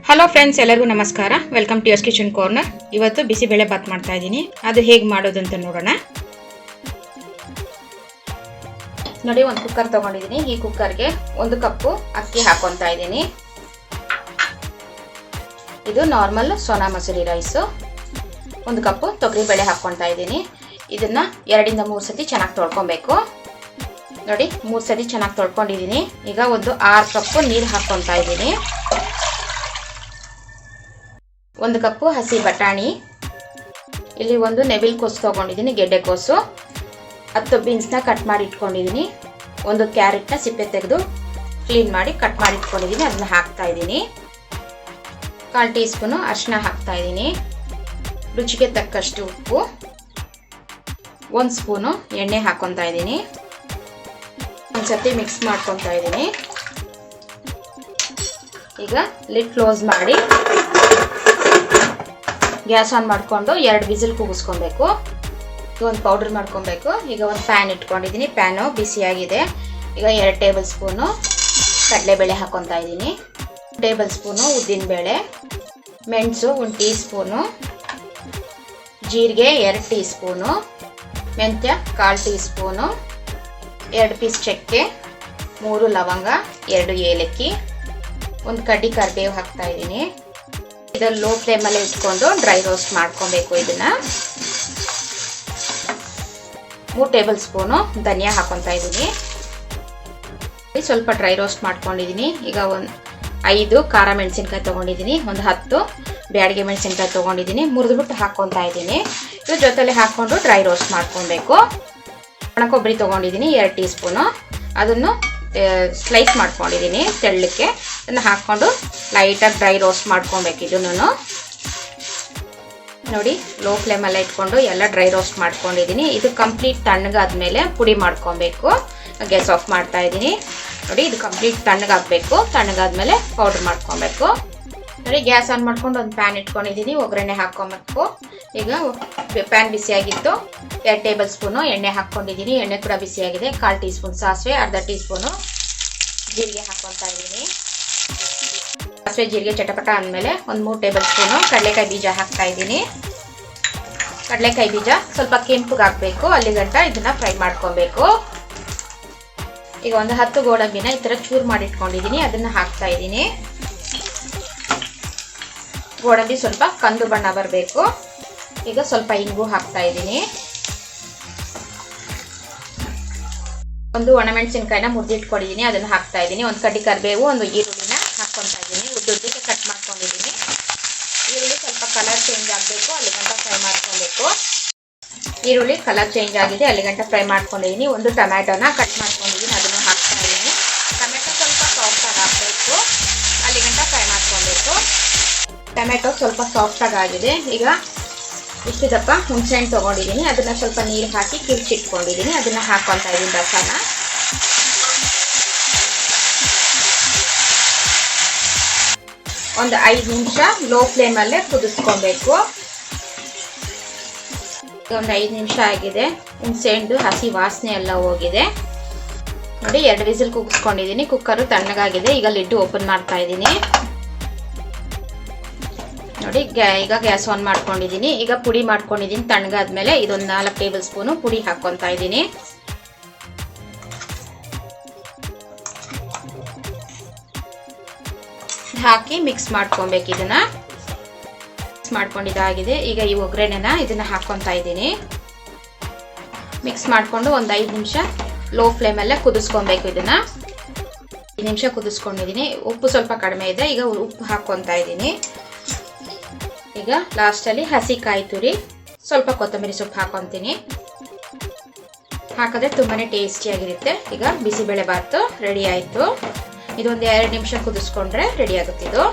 Hello friends, ಎಲ್ಲರಿಗೂ ನಮಸ್ಕಾರ. Welcome to ಯೋಸ್ ಕಿಚನ್ ಕಾರ್ನರ್. ಇವತ್ತು ಬಿಸಿಬೇಳೆ ಬಾತ್ ಮಾಡ್ತಾ ಇದ್ದೀನಿ. ಅದು ಹೇಗೆ ಮಾಡೋದು ಅಂತ ನೋಡೋಣ. ನೋಡಿ, ಒಂದು ಕುಕ್ಕರ್ ತಗೊಂಡಿದ್ದೀನಿ. ಈ ಕುಕ್ಕರ್ಗೆ 1 ಕಪ್ಪು ಅಕ್ಕಿ ಹಾಕೊತಾ ಇದ್ದೀನಿ. ಇದು ನಾರ್ಮಲ್ ಸೋನಾ ಮಸೂರಿ ರೈಸು. 1 ಕಪ್ಪು ತೊಗರಿಬೇಳೆ ಹಾಕ್ಕೊತಾ ಇದ್ದೀನಿ. ಇದನ್ನ 2 ಇಂದ 3 ಸತಿ ಚೆನ್ನಾಗಿ ತೊಳ್ಕೊಬೇಕು. ನೋಡಿ, 3 ಸತಿ ಚೆನ್ನಾಗಿ ತೊಳ್ಕೊಂಡಿದ್ದೀನಿ. ಈಗ ಒಂದು 6 ಕಪ್ಪು ನೀರು ಹಾಕ್ಕೊತಾ ಇದ್ದೀನಿ. 1 ಕಪ್ಪು ಹಸಿ ಬಟಾಣಿ, ಇಲ್ಲಿ ಒಂದು ನೆವಿಲ್ ಕೋಸು ತೊಗೊಂಡಿದ್ದೀನಿ, ಗೆಡ್ಡೆಕೋಸು, 10 ಬೀನ್ಸ್ನ ಕಟ್ ಮಾಡಿ ಇಟ್ಕೊಂಡಿದ್ದೀನಿ, 1 ಕ್ಯಾರೆಟ್ನ ಸಿಪ್ಪೆ ತೆಗೆದು ಕ್ಲೀನ್ ಮಾಡಿ ಕಟ್ ಮಾಡಿ ಇಟ್ಕೊಂಡಿದ್ದೀನಿ, ಅದನ್ನ ಹಾಕ್ತಾ ಇದ್ದೀನಿ. 1/4 ಟೀ ಸ್ಪೂನು ಅರಿಶಿನ ಹಾಕ್ತಾ ಇದ್ದೀನಿ, ರುಚಿಗೆ ತಕ್ಕಷ್ಟು ಉಪ್ಪು, 1 ಸ್ಪೂನು ಎಣ್ಣೆ ಹಾಕ್ಕೊತಾ ಇದ್ದೀನಿ. ಒಂದ್ಸತಿ ಮಿಕ್ಸ್ ಮಾಡ್ಕೊತಾ ಇದ್ದೀನಿ. ಈಗ ಲಿಡ್ ಕ್ಲೋಸ್ ಮಾಡಿ ಗ್ಯಾಸ್ ಆನ್ ಮಾಡಿಕೊಂಡು 2 ವಿಸಿಲ್ ಕೂಗಿಸ್ಕೊಬೇಕು. ಒಂದು ಪೌಡರ್ ಮಾಡ್ಕೊಬೇಕು. ಈಗ ಒಂದು ಪ್ಯಾನ್ ಇಟ್ಕೊಂಡಿದ್ದೀನಿ. ಪ್ಯಾನು ಬಿಸಿಯಾಗಿದೆ. ಈಗ 2 ಟೇಬಲ್ ಸ್ಪೂನು ಕಡಲೆಬೇಳೆ ಹಾಕ್ಕೊತಾ ಇದ್ದೀನಿ, 1 ಟೇಬಲ್ ಸ್ಪೂನು ಉದ್ದಿನಬೇಳೆ, ಮೆಣಸು 1 ಟೀ ಸ್ಪೂನು, ಜೀರಿಗೆ 2 ಟೀ ಸ್ಪೂನು, ಮೆಂತ್ಯ 1/4 ಟೀ ಸ್ಪೂನು, 2 ಪೀಸ್ ಚಕ್ಕೆ, 3 ಲವಂಗ, 2 ಏಲಕ್ಕಿ, 1 ಕಡ್ಡಿ ಕರಿಬೇವು ಹಾಕ್ತಾ ಇದ್ದೀನಿ. ಇದನ್ನು ಲೋ ಫ್ಲೇಮಲ್ಲಿ ಇಟ್ಕೊಂಡು ಡ್ರೈ ರೋಸ್ಟ್ ಮಾಡ್ಕೊಬೇಕು. ಇದನ್ನ 3 ಟೇಬಲ್ ಸ್ಪೂನು ಧನಿಯಾ ಹಾಕೊತಾ ಇದ್ದೀನಿ. ಸ್ವಲ್ಪ ಡ್ರೈ ರೋಸ್ಟ್ ಮಾಡ್ಕೊಂಡಿದ್ದೀನಿ. ಈಗ 5 ಖಾರ ಮೆಣಸಿನ್ಕಾಯಿ ತೊಗೊಂಡಿದ್ದೀನಿ, 10 ಬ್ಯಾಡಗೆ ಮೆಣಸಿನ್ಕಾಯಿ ತೊಗೊಂಡಿದ್ದೀನಿ, ಮುರಿದ್ಬಿಟ್ಟು ಹಾಕ್ಕೊತಾ ಇದ್ದೀನಿ. ಇದ್ರ ಜೊತೆಲೆ ಹಾಕ್ಕೊಂಡು ಡ್ರೈ ರೋಸ್ಟ್ ಮಾಡ್ಕೊಬೇಕು. ಒಣ ಕೊಬ್ಬರಿ ತೊಗೊಂಡಿದ್ದೀನಿ 2 ಟೀ ಸ್ಪೂನು, ಅದನ್ನು ಸ್ಲೈಸ್ ಮಾಡ್ಕೊಂಡಿದ್ದೀನಿ ತೆಳ್ಳಕ್ಕೆ. ಅದನ್ನು ಹಾಕ್ಕೊಂಡು ಲೈಟಾಗಿ ಡ್ರೈ ರೋಸ್ಟ್ ಮಾಡ್ಕೊಬೇಕು. ಇದನ್ನು ನೋಡಿ, ಲೋ ಫ್ಲೇಮಲ್ಲಿ ಇಟ್ಕೊಂಡು ಎಲ್ಲ ಡ್ರೈ ರೋಸ್ಟ್ ಮಾಡ್ಕೊಂಡಿದ್ದೀನಿ. ಇದು ಕಂಪ್ಲೀಟ್ ತಣ್ಣಗಾದ್ಮೇಲೆ ಪುಡಿ ಮಾಡ್ಕೊಬೇಕು. ಗ್ಯಾಸ್ ಆಫ್ ಮಾಡ್ತಾ ಇದ್ದೀನಿ. ನೋಡಿ, ಇದು ಕಂಪ್ಲೀಟ್ ತಣ್ಣಗಾಗಬೇಕು. ತಣ್ಣಗಾದ್ಮೇಲೆ ಪೌಡ್ರ್ ಮಾಡ್ಕೊಬೇಕು. ನೋಡಿ, ಗ್ಯಾಸ್ ಆನ್ ಮಾಡ್ಕೊಂಡು ಒಂದು ಪ್ಯಾನ್ ಇಟ್ಕೊಂಡಿದ್ದೀನಿ. ಒಗ್ಗರಣೆ ಹಾಕ್ಕೊಬೇಕು. ಈಗ ಪ್ಯಾನ್ ಬಿಸಿಯಾಗಿತ್ತು. 2 ಟೇಬಲ್ ಸ್ಪೂನು ಎಣ್ಣೆ ಹಾಕ್ಕೊಂಡಿದ್ದೀನಿ. ಎಣ್ಣೆ ಕೂಡ ಬಿಸಿಯಾಗಿದೆ. 1/4 ಟೀ ಸ್ಪೂನ್ ಸಾಸಿವೆ, 1/2 ಟೀ ಸ್ಪೂನು ಜೀರಿಗೆ ಹಾಕ್ಕೊತಾ ಇದ್ದೀನಿ. ಸಾಸಿವೆ ಜೀರಿಗೆ ಚಟಪಟ ಅಂದಮೇಲೆ 3 ಟೇಬಲ್ ಸ್ಪೂನು ಕಡಲೆಕಾಯಿ ಬೀಜ ಹಾಕ್ತಾ ಇದ್ದೀನಿ. ಕಡಲೆಕಾಯಿ ಬೀಜ ಸ್ವಲ್ಪ ಕೆಂಪುಗಾಗಬೇಕು, ಅಲ್ಲಿಗಂಟ ಇದನ್ನ ಫ್ರೈ ಮಾಡ್ಕೊಬೇಕು. ಈಗ ಒಂದು 10 ಗೋಡಂಬಿನ ಈ ಥರ ಚೂರು ಮಾಡಿ ಇಟ್ಕೊಂಡಿದ್ದೀನಿ, ಅದನ್ನ ಹಾಕ್ತಾ ಇದ್ದೀನಿ. ಗೋಡಂಬಿ ಸ್ವಲ್ಪ ಕಂದು ಬಣ್ಣ ಬರಬೇಕು. ಈಗ ಸ್ವಲ್ಪ ಇಂಗು ಹಾಕ್ತಾ ಇದ್ದೀನಿ. 1 ಒಣಮೆಣಸಿನ್ಕಾಯಿನ ಮುರಿದಿಟ್ಕೊಂಡಿದ್ದೀನಿ, ಅದನ್ನು ಹಾಕ್ತಾ ಇದ್ದೀನಿ. 1 ಕಡ್ಡಿ ಕರಿಬೇವು, 1 ಈರುಳ್ಳಿನ ಹಾಕ್ಕೊತಾ ಇದ್ದೀನಿ. ಉದ್ದುದ್ದಕ್ಕೆ ಕಟ್ ಮಾಡ್ಕೊಂಡಿದ್ದೀನಿ. ಈರುಳ್ಳಿ ಸ್ವಲ್ಪ ಕಲರ್ ಚೇಂಜ್ ಆಗಬೇಕು, ಅಲ್ಲಿಗಂಟ ಫ್ರೈ ಮಾಡ್ಕೊಬೇಕು. ಈರುಳ್ಳಿ ಕಲರ್ ಚೇಂಜ್ ಆಗಿದೆ, ಅಲ್ಲಿಗಂಟ ಫ್ರೈ ಮಾಡ್ಕೊಂಡಿದ್ದೀನಿ. 1 ಟೊಮ್ಯಾಟೋನ ಕಟ್ ಮಾಡ್ಕೊಂಡಿದ್ದೀನಿ, ಅದನ್ನು ಹಾಕ್ತಾ ಇದ್ದೀನಿ. ಟೊಮ್ಯಾಟೊ ಸ್ವಲ್ಪ ಸಾಫ್ಟಾಗಿ ಆಗಬೇಕು, ಅಲ್ಲಿಗಂಟ ಫ್ರೈ ಮಾಡ್ಕೊಬೇಕು. ಟೊಮೆಟೊ ಸ್ವಲ್ಪ ಸಾಫ್ಟಾಗಿ ಆಗಿದೆ. ಈಗ ಇಷ್ಟು ದಪ್ಪ ಹುಣಸೆಹಣ್ಣು ತೊಗೊಂಡಿದ್ದೀನಿ, ಅದನ್ನು ಸ್ವಲ್ಪ ನೀರು ಹಾಕಿ ಕಿರ್ಚಿಟ್ಕೊಂಡಿದ್ದೀನಿ, ಅದನ್ನು ಹಾಕ್ಕೊತಾ ಇದ್ದೀನಿ. ರಸನ ಒಂದು 5 ನಿಮಿಷ ಲೋ ಫ್ಲೇಮಲ್ಲೇ ಕುದಿಸ್ಕೊಬೇಕು. ಒಂದು 5 ನಿಮಿಷ ಆಗಿದೆ. ಹುಣಸೆಹಣ್ಣು ಹಸಿ ವಾಸನೆ ಎಲ್ಲ ಹೋಗಿದೆ. ನೋಡಿ, 2 ವಿಸಿಲ್ ಕೂಗಿಸ್ಕೊಂಡಿದ್ದೀನಿ. ಕುಕ್ಕರು ತಣ್ಣಗಾಗಿದೆ. ಈಗ ಲಿಡ್ ಓಪನ್ ಮಾಡ್ತಾ ಇದ್ದೀನಿ. ನೋಡಿ, ಈಗ ಗ್ಯಾಸ್ ಆನ್ ಮಾಡ್ಕೊಂಡಿದ್ದೀನಿ. ಈಗ ಪುಡಿ ಮಾಡ್ಕೊಂಡಿದ್ದೀನಿ. ತಣ್ಣಗಾದ್ಮೇಲೆ ಇದೊಂದು 4 ಟೇಬಲ್ ಸ್ಪೂನು ಪುಡಿ ಹಾಕ್ಕೊತಾ ಇದ್ದೀನಿ. ಹಾಕಿ ಮಿಕ್ಸ್ ಮಾಡ್ಕೊಬೇಕು. ಇದನ್ನ ಮಿಕ್ಸ್ ಮಾಡ್ಕೊಂಡಿದ್ದಾಗಿದೆ. ಈಗ ಈ ಒಗ್ಗರಣೆನ ಇದನ್ನ ಹಾಕ್ಕೊತಾ ಇದ್ದೀನಿ. ಮಿಕ್ಸ್ ಮಾಡ್ಕೊಂಡು ಒಂದು 5 ನಿಮಿಷ ಲೋ ಫ್ಲೇಮಲ್ಲೇ ಕುದಿಸ್ಕೊಬೇಕು. ಇದನ್ನ 5 ನಿಮಿಷ ಕುದಿಸ್ಕೊಂಡಿದ್ದೀನಿ. ಉಪ್ಪು ಸ್ವಲ್ಪ ಕಡಿಮೆ ಇದೆ. ಈಗ ಉಪ್ಪು ಹಾಕ್ಕೊತಾ ಇದ್ದೀನಿ. ಈಗ ಲಾಸ್ಟಲ್ಲಿ ಹಸಿ ಕಾಯಿ ತುರಿ, ಸ್ವಲ್ಪ ಕೊತ್ತಂಬರಿ ಸೊಪ್ಪು ಹಾಕೊತೀನಿ. ಹಾಕಿದ್ರೆ ತುಂಬಾನೇ ಟೇಸ್ಟಿಯಾಗಿರುತ್ತೆ. ಈಗ ಬಿಸಿಬೇಳೆ ಬಾತು ರೆಡಿ ಆಯಿತು. ಇದೊಂದು 2 ನಿಮಿಷ ಕುದಿಸ್ಕೊಂಡ್ರೆ ರೆಡಿ ಆಗುತ್ತೆ. ಇದು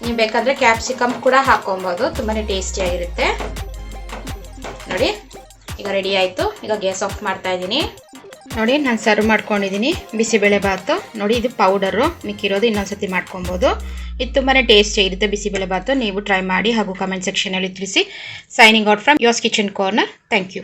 ನೀವು ಬೇಕಾದರೆ ಕ್ಯಾಪ್ಸಿಕಮ್ ಕೂಡ ಹಾಕೊಬೋದು, ತುಂಬಾನೇ ಟೇಸ್ಟಿಯಾಗಿರುತ್ತೆ. ನೋಡಿ, ಈಗ ರೆಡಿ ಆಯಿತು. ಈಗ ಗ್ಯಾಸ್ ಆಫ್ ಮಾಡ್ತಾ ಇದ್ದೀನಿ. ನೋಡಿ, ನಾನು ಸರ್ವ್ ಮಾಡ್ಕೊಂಡಿದ್ದೀನಿ ಬಿಸಿಬೇಳೆ ಬಾತು. ನೋಡಿ, ಇದು ಪೌಡರು ಮಿಕ್ಕಿರೋದು ಇನ್ನೊಂದ್ಸತಿ ಮಾಡ್ಕೊಬೋದು. ಇದು ತುಂಬಾ ಟೇಸ್ಟಿ ಇರುತ್ತೆ ಬಿಸಿಬೇಳೆ ಬಾತು. ನೀವು ಟ್ರೈ ಮಾಡಿ ಹಾಗೂ ಕಮೆಂಟ್ ಸೆಕ್ಷನಲ್ಲಿ ತಿಳಿಸಿ. ಸೈನಿಂಗ್ ಔಟ್ ಫ್ರಮ್ ಯೋಸ್ ಕಿಚನ್ ಕಾರ್ನರ್. Thank you.